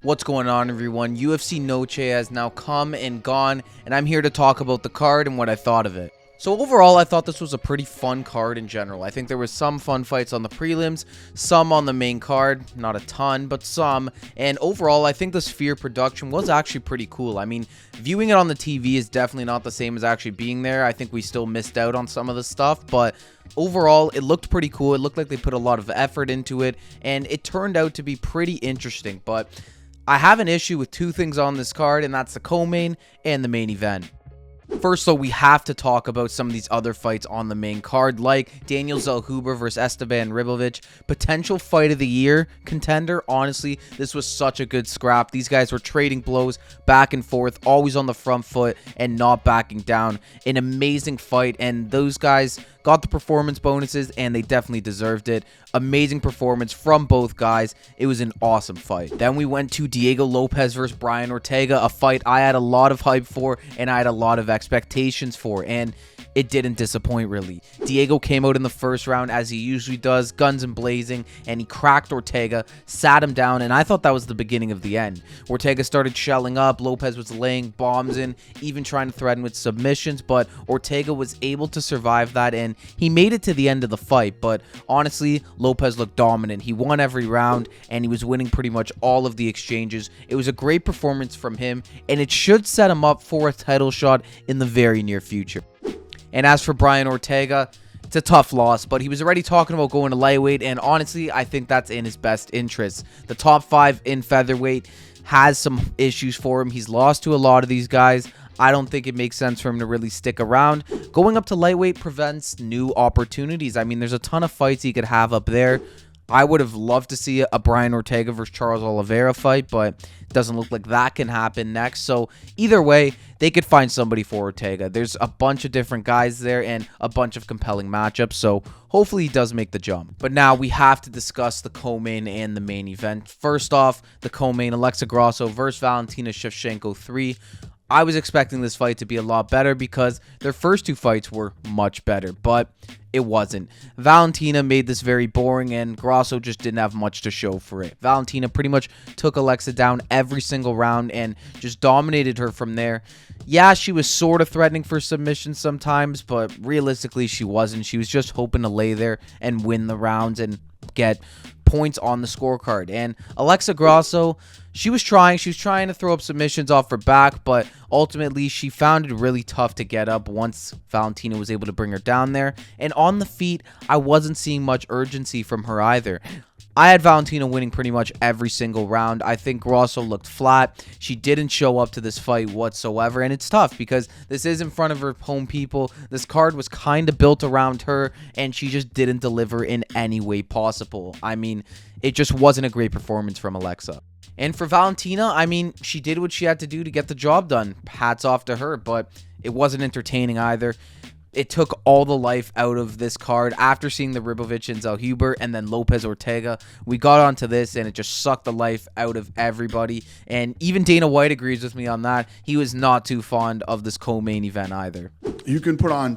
What's going on, everyone? UFC Noche has now come and gone, and I'm here to talk about the card and what I thought of it. So overall, I thought this was a pretty fun card in general. I think there was some fun fights on the prelims, some on the main card, not a ton, but some. And overall, I think the Sphere production was actually pretty cool. I mean, viewing it on the TV is definitely not the same as actually being there. I think we still missed out on some of the stuff, but overall, it looked pretty cool. It looked like they put a lot of effort into it, and it turned out to be pretty interesting. But I have an issue with two things on this card, and that's the co-main and the main event. First, though, we have to talk about some of these other fights on the main card, like Daniel Zellhuber versus Esteban Ribovic. Potential fight of the year contender. Honestly, this was such a good scrap. These guys were trading blows back and forth, always on the front foot and not backing down. An amazing fight, and those guys got the performance bonuses, and they definitely deserved it. Amazing performance from both guys. It was an awesome fight. Then we went to Diego Lopez versus Brian Ortega, a fight I had a lot of hype for, and I had a lot of expectations for, and it didn't disappoint, really. Diego came out in the first round, as he usually does, guns and blazing, and he cracked Ortega, sat him down, and I thought that was the beginning of the end. Ortega started shelling up, Lopez was laying bombs in, even trying to threaten with submissions, but Ortega was able to survive that, and he made it to the end of the fight. But honestly, Lopez looked dominant. He won every round, and he was winning pretty much all of the exchanges. It was a great performance from him, and it should set him up for a title shot in the very near future. And as for Brian Ortega, it's a tough loss, but he was already talking about going to lightweight, and honestly, I think that's in his best interest. The top 5 in featherweight has some issues for him. He's lost to a lot of these guys. I don't think it makes sense for him to really stick around. Going up to lightweight prevents new opportunities. I mean, there's a ton of fights he could have up there. I would have loved to see a Brian Ortega versus Charles Oliveira fight, but it doesn't look like that can happen next. So either way, they could find somebody for Ortega. There's a bunch of different guys there and a bunch of compelling matchups, so hopefully he does make the jump. But now we have to discuss the co-main and the main event. First off, the co-main, Alexa Grasso versus Valentina Shevchenko 3. I was expecting this fight to be a lot better because their first two fights were much better, but it wasn't. Valentina made this very boring, and Grasso just didn't have much to show for it. Valentina pretty much took Alexa down every single round and just dominated her from there. Yeah, she was sort of threatening for submission sometimes, but realistically she wasn't. She was just hoping to lay there and win the rounds and get points on the scorecard. And Alexa Grasso, she was trying to throw up submissions off her back, but ultimately she found it really tough to get up once Valentina was able to bring her down there. And on the feet, I wasn't seeing much urgency from her either. I had Valentina winning pretty much every single round. I think Grasso looked flat. She didn't show up to this fight whatsoever, and it's tough because this is in front of her home people. This card was kind of built around her, and she just didn't deliver in any way possible. I mean, it just wasn't a great performance from Alexa. And for Valentina, I mean, she did what she had to do to get the job done. Hats off to her, but it wasn't entertaining either. It took all the life out of this card. After seeing the Ribovic and Zellhuber and then Lopez Ortega, we got onto this, and it just sucked the life out of everybody. And even Dana White agrees with me on that. He was not too fond of this co-main event either. You can put on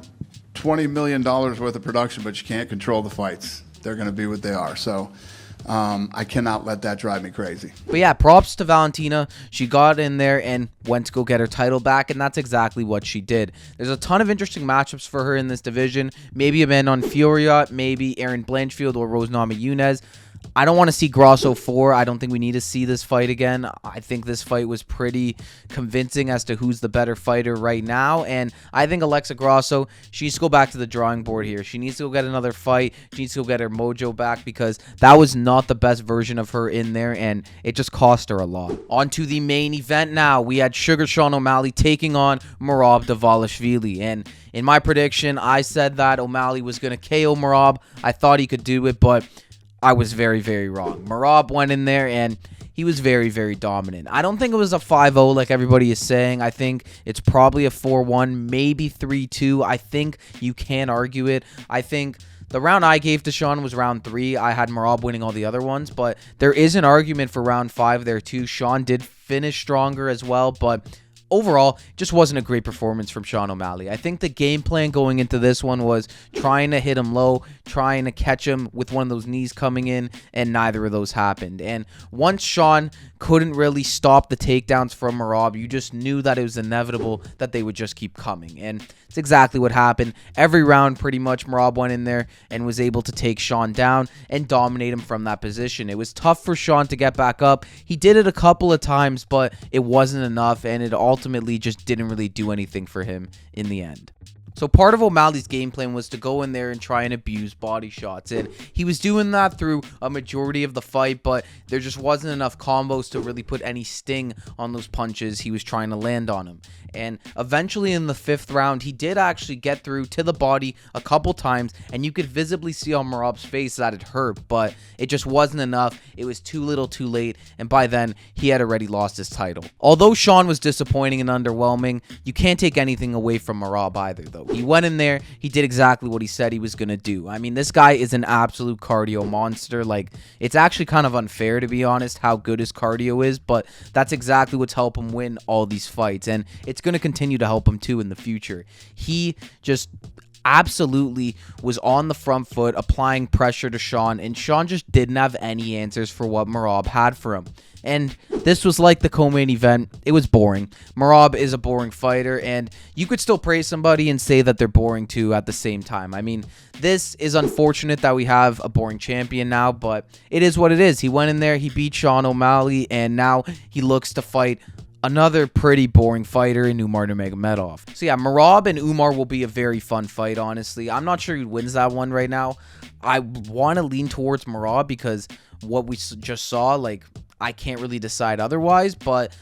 $20 million worth of production, but you can't control the fights. They're going to be what they are. So I cannot let that drive me crazy. But yeah, props to Valentina. She got in there and went to go get her title back, and that's exactly what she did. There's a ton of interesting matchups for her in this division. Maybe Amanda Furiat, maybe Erin Blanchfield or Rose Namajunas. I don't want to see Grasso 4. I don't think we need to see this fight again. I think this fight was pretty convincing as to who's the better fighter right now. And I think Alexa Grasso, she needs to go back to the drawing board here. She needs to go get another fight. She needs to go get her mojo back because that was not the best version of her in there, and it just cost her a lot. On to the main event now. We had Sugar Sean O'Malley taking on Merab Dvalishvili. And in my prediction, I said that O'Malley was going to KO Merab. I thought he could do it, but I was very, very wrong. Merab went in there, and he was very, very dominant. I don't think it was a 5-0 like everybody is saying. I think it's probably a 4-1, maybe 3-2. I think you can argue it. I think the round I gave to Sean was round 3. I had Merab winning all the other ones, but there is an argument for round 5 there too. Sean did finish stronger as well, but overall, just wasn't a great performance from Sean O'Malley. I think the game plan going into this one was trying to hit him low, trying to catch him with one of those knees coming in, and neither of those happened. And once Sean couldn't really stop the takedowns from Merab, you just knew that it was inevitable that they would just keep coming. And it's exactly what happened. Every round, pretty much, Merab went in there and was able to take Sean down and dominate him from that position. It was tough for Sean to get back up. He did it a couple of times, but it wasn't enough, and it ultimately just didn't really do anything for him in the end. So part of O'Malley's game plan was to go in there and try and abuse body shots, and he was doing that through a majority of the fight, but there just wasn't enough combos to really put any sting on those punches he was trying to land on him. And eventually in the 5th round, he did actually get through to the body a couple times, and you could visibly see on Merab's face that it hurt, but it just wasn't enough. It was too little too late, and by then, he had already lost his title. Although Sean was disappointing and underwhelming, you can't take anything away from Merab either, though. He went in there, he did exactly what he said he was going to do. I mean, this guy is an absolute cardio monster. Like, it's actually kind of unfair, to be honest, how good his cardio is, but that's exactly what's helped him win all these fights, and it's going to continue to help him too in the future. He just absolutely was on the front foot, applying pressure to Sean, and Sean just didn't have any answers for what Merab had for him. And this was like the co-main event. It was boring. Merab is a boring fighter, and you could still praise somebody and say that they're boring too at the same time. I mean, this is unfortunate that we have a boring champion now, but it is what it is. He went in there, he beat Sean O'Malley, and now he looks to fight another pretty boring fighter in Umar Nurmagomedov. So yeah, Merab and Umar will be a very fun fight, honestly. I'm not sure who wins that one right now. I want to lean towards Merab because what we just saw, like, I can't really decide otherwise, but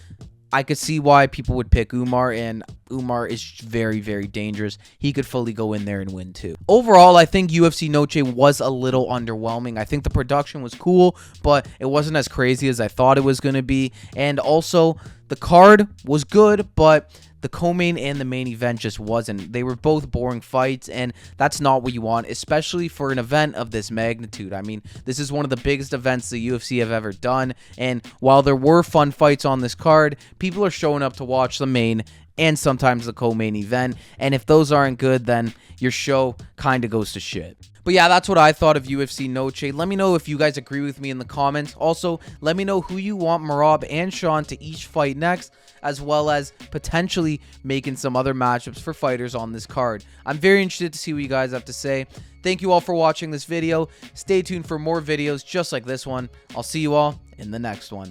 I could see why people would pick Umar, and Umar is very, very dangerous. He could fully go in there and win too. Overall, I think UFC Noche was a little underwhelming. I think the production was cool, but it wasn't as crazy as I thought it was going to be. And also, the card was good, but the co-main and the main event just wasn't. They were both boring fights, and that's not what you want, especially for an event of this magnitude. I mean, this is one of the biggest events the UFC have ever done, and while there were fun fights on this card, people are showing up to watch the main and sometimes the co-main event, and if those aren't good, then your show kind of goes to shit. But yeah, that's what I thought of UFC Noche. Let me know if you guys agree with me in the comments. Also, let me know who you want Merab and Sean to each fight next, as well as potentially making some other matchups for fighters on this card. I'm very interested to see what you guys have to say. Thank you all for watching this video. Stay tuned for more videos just like this one. I'll see you all in the next one.